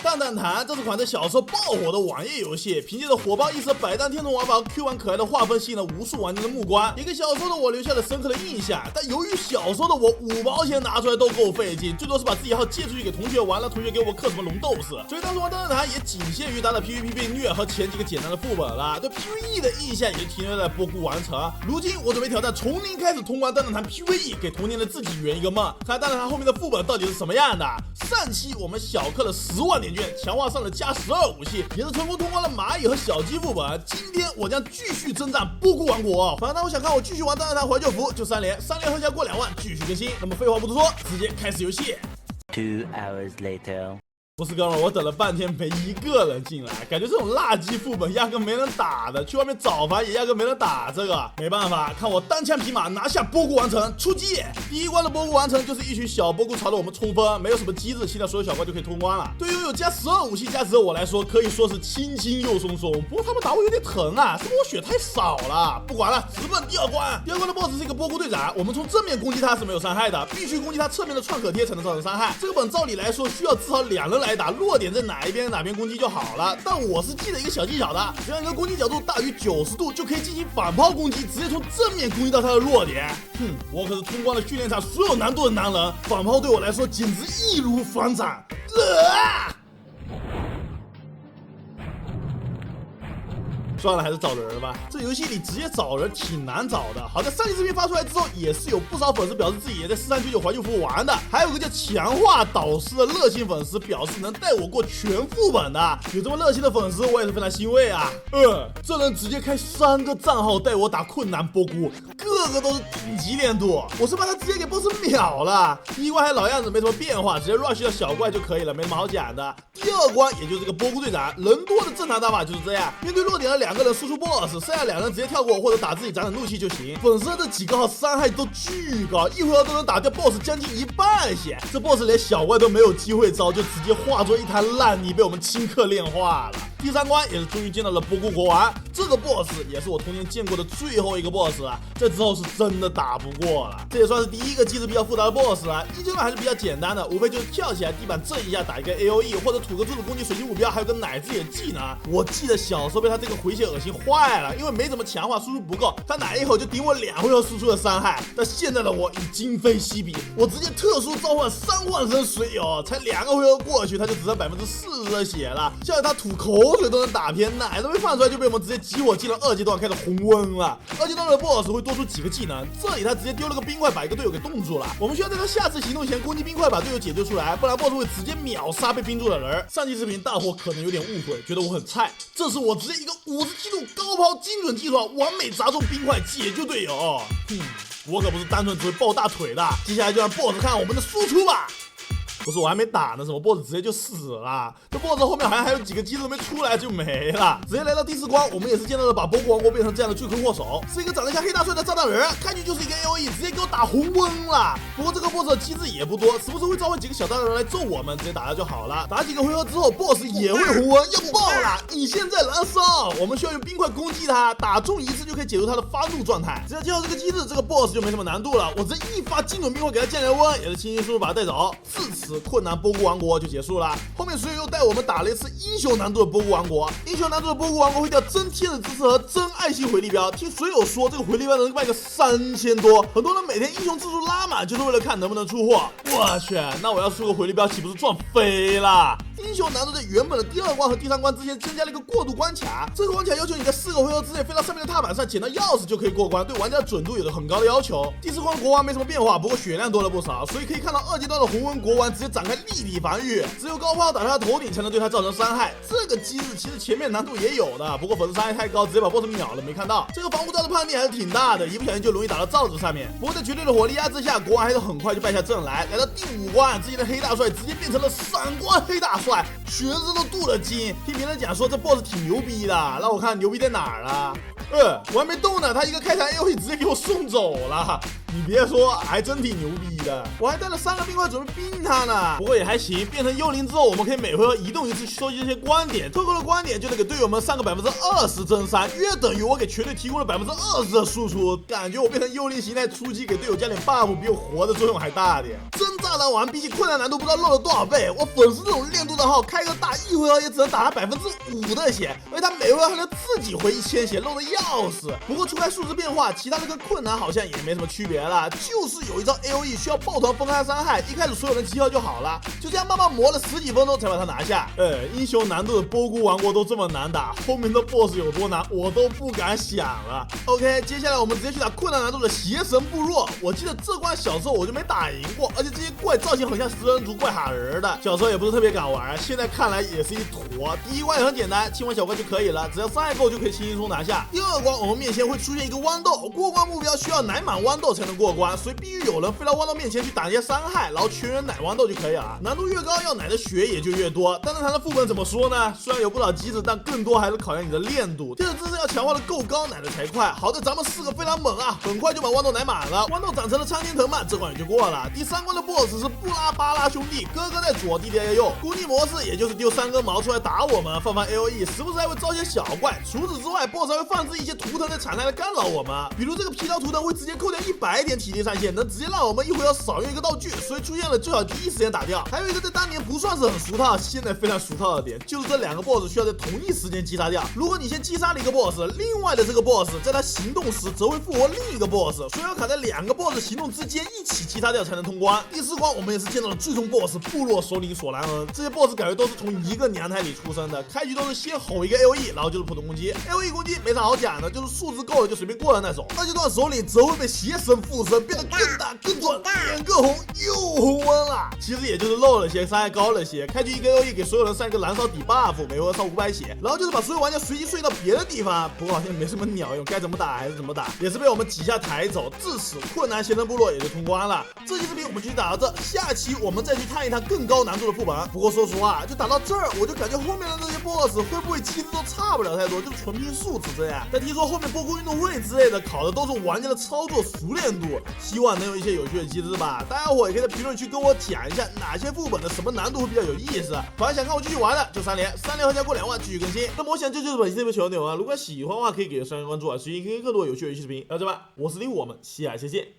蛋蛋谈这是款在小时候爆火的网页游戏，凭借着火爆一时的百单天童玩法和 Q 玩可爱的画风，吸引了无数玩家的目光，也给小时候的我留下了深刻的印象。但由于小时候的我5毛钱拿出来都够费劲，最多是把自己号借出去给同学玩，让同学给我刻什么龙斗士，所以当时玩蛋蛋谈也仅限于打打 PVP 被虐和前几个简单的副本了，对 PVE 的印象也就停留在波谷完成。如今我准备挑战从零开始通关蛋蛋谈 PVE， 给童年的自己圆一个梦，看蛋蛋谈后面的副本到底是什么样的。上期我们小氪了10万点券，强化上了加12武器，也是成功通关了蚂蚁和小鸡副本。今天我将继续征战波谷王国。反正我想看我继续玩蛋蛋谈怀旧服，就3连合家过2万，继续更新。那么废话不多说，直接开始游戏。2 hours later。不是哥们儿，我等了半天没一个人进来，感觉这种垃圾副本压根没人打的，去外面找番也压根没人打这个，没办法，看我单枪匹马拿下波谷完成，出击！第一关的波谷完成就是一群小波谷朝着我们冲锋，没有什么机制，现在所有小怪就可以通关了。对于有加12武器加持的我来说，可以说是轻轻又松松，不过他们打我有点疼啊，是不是我血太少了？不管了，直奔第二关。第二关的 BOSS 是一个波谷队长，我们从正面攻击他是没有伤害的，必须攻击他侧面的创可贴才能造成伤害。这个本照理来说需要至少2人来打，弱点在哪一边攻击就好了，但我是记得一个小技巧的，只要你的攻击角度大于90度，就可以进行反抛攻击，直接从正面攻击到他的弱点。我可是通关了训练场所有难度的男人，反抛对我来说简直易如反掌。算了，还是找人吧。这游戏里直接找人挺难找的。好在上期视频发出来之后，也是有不少粉丝表示自己也在4399怀旧服玩的，还有个叫强化导师的热心粉丝表示能带我过全副本的。有这么热心的粉丝，我也是非常欣慰啊。这人直接开3个账号带我打困难波谷，个个都是顶级练度，我是把他直接给 BOSS 秒了。第一关还老样子，没什么变化，直接 rush 掉小怪就可以了，没什么好讲的。第二关也就是这个波谷队长，人多的正常打法就是这样，面对弱点的2个人输出 BOSS， 剩下2人直接跳过或者打自己攒怒气就行。粉丝这几个号伤害都巨高，一回合都能打掉 BOSS 将近1半血，这 BOSS 连小怪都没有机会招，就直接化作一滩烂泥被我们顷刻炼化了。第3关也是终于见到了波谷国王，这个 BOSS 也是我童年见过的最后一个 BOSS 了，这之后是真的打不过了。这也算是第一个机制比较复杂的 BOSS 了，一阶段还是比较简单的，无非就是跳起来地板震一下打一个 AOE， 或者土个柱子攻击随机目标，还有个奶字眼技能。我记得小时候被他这个回血恶心坏了，因为没怎么强化，输出不够，他奶一口就顶我2回合输出的伤害。但现在的我已今非昔比，我直接特殊召唤3幻身水友，才2个回合过去，他就只剩40%的血了，像他吐口水都能打偏，奶都没放出来就被我们直接激火进了2阶段，开始红温了。2阶段的 BOSS 会多出几个技能，这里他直接丢了个冰块把一个队友给冻住了，我们需要在他下次行动前攻击冰块把队友解救出来，不然 BOSS 会直接秒杀被冰住的人。上期视频大伙可能有点误会，觉得我很菜，这是我直接一个50记录高抛精准计算，完美砸中冰块解救队友。我可不是单纯只会抱大腿的。接下来就让 BOSS 看我们的输出吧。不是我还没打呢，什么 BOSS 直接就死了，这 BOSS 后面好像还有几个机制都没出来就没了。直接来到第4关，我们也是见到了把波谷王国变成这样的罪魁祸首，是一个长得像黑大帅的炸弹人，看去就是一个 AOE， 直接给我打红温了。不过这个 BOSS 的机制也不多，时不时会召唤几个小炸弹人来揍我们，直接打他就好了。打几个回合之后 ，BOSS 也会红温，要爆了！你现在燃烧，我们需要用冰块攻击他，打中1次就可以解除他的发怒状态。只要接好这个机制，这个 BOSS 就没什么难度了。我直接一发精准冰块给他降下温，也是轻轻松松把他带走。至此，困难波谷王国就结束了。后面水友又带我们打了一次英雄难度的波谷王国，英雄难度的波谷王国会掉真天使之刺和真爱心回力镖。听水友说，这个回力镖能卖个3000多，很多人每天英雄次数拉满，就是为了看能不能出货。我去，那我要出个回力镖，岂不是赚飞了？英雄难度在原本的第2关和第3关之间增加了一个过渡关卡，这个关卡要求你在4个回合之内飞到上面的踏板上捡到钥匙就可以过关，对玩家的准度有着很高的要求。第4关国王没什么变化，不过血量多了不少，所以可以看到2阶段的红温国王直接展开立体防御，只有高炮打他头顶才能对他造成伤害。这个机制其实前面难度也有的，不过粉丝伤害太高，直接把 BOSS 秒了，没看到。这个防护罩的判定还是挺大的，一不小心就容易打到罩子上面。不过在绝对的火力压制下，国王还是很快就败下阵来。来到第5关，之前的黑大帅直接变成了闪光黑大帅，全身都镀了金。听别人讲说这 BOSS 挺牛逼的，让我看牛逼在哪儿了。我还没动呢，他一个开膛 AOE 直接给我送走了。你别说，还真挺牛逼的。我还带了3个冰块准备冰他呢，不过也还行。变成幽灵之后，我们可以每回合移动1次去收集这些光点，特够的光点就能给队友们上个20%增伤，约等于我给全队提供了20%的输出。感觉我变成幽灵形态出击，给队友加点 buff， 比我活的作用还大点。真炸大难玩比起困难难度不知道漏了多少倍。我粉丝这种练度的号，开个大1回合也只能打他5%的血，而且他每回合还能自己回1000血，漏的要死。不过除开数值变化，其他的跟困难好像也没什么区别了，就是有一招 AOE 需要抱团分开伤害，一开始所有人集合就好了，就这样慢慢磨了10几分钟才把他拿下。英雄难度的波菇王国都这么难打，后面的 BOSS 有多难我都不敢想了。OK， 接下来我们直接去打困难难度的邪神部落。我记得这关小时候我就没打赢过，而且这些怪造型很像食人族怪哈人的，小时候也不是特别敢玩，现在看来也是一坨。第一关也很简单，清完小怪就可以了，只要伤害够就可以轻松拿下。第二关我们面前会出现一个豌豆，过关目标需要奶满豌豆才能过关，所以必须有人飞到豌豆面前去打一些伤害，然后全员奶豌豆就可以了。难度越高，要奶的血也就越多。但是它的副本怎么说呢？虽然有不少机制，但更多还是考验你的练度。这个姿势要强化的够高，奶的才快。好的，咱们4个非常猛啊，很快就把豌豆奶满了。豌豆长成了苍天藤蔓，这关也就过了。第3关的 BOSS 是布拉巴拉兄弟，哥哥在左，弟弟在右。攻击模式也就是丢3根毛出来打我们，放 AOE， 时不时还会招些小怪。除此之外 ，BOSS 还会放置一些图腾在场内来干扰我们，比如这个皮条图腾会直接扣掉100点体力上限，能直接让我们一回合少用一个道具，所以出现了最好第一时间打掉。还有一个在当年不算是很俗套，现在非常俗套的点，就是这2个 BOSS 需要在同一时间击杀掉。如果你先击杀了一个 BOSS， 另外的这个 BOSS 在他行动时则会复活另一个 BOSS， 所以要卡在2个 BOSS 行动之间一起击杀掉才能通关。第4关我们也是见到了最终 BOSS 部落首领索兰恩，这些 BOSS 感觉都是从一个娘胎里出生的，开局都是先吼一个 AOE， 然后就是普通攻击。AOE 攻击没啥好讲的，就是数值够了就随便过的那种。二阶段首领则会被邪神附身，变得更大更准，脸更红又红温了。其实也就是漏了些，伤害高了些。开局一个 AOE 给所有人上一个燃烧底 buff， 每回合烧500血，然后就是把所有玩家随机瞬移到别的地方。不过好像没什么鸟用，该怎么打还是怎么打，也是被我们几下抬走，至此困难邪神部落也就通关了。这期视频我们就打到这，下期我们再去探一探更高难度的副本。不过说实话，就打到这儿，我就感觉后面的那些 BOSS 会不会其实都差不了太多，就纯凭素质这样。但听说后面波菇运动会之类的考的都是玩家的操作熟练度，希望能有一些有趣的机制吧。大家伙也可以在评论区跟我讲一下哪些副本的什么难度会比较有意思。反正想看我继续玩的就3连合家过2万继续更新。那么我想这就是本期这部小内容啊，如果喜欢的话可以给3连关注啊，持续更多有趣的游戏视频。到这吧，我是李虎，我们下期见。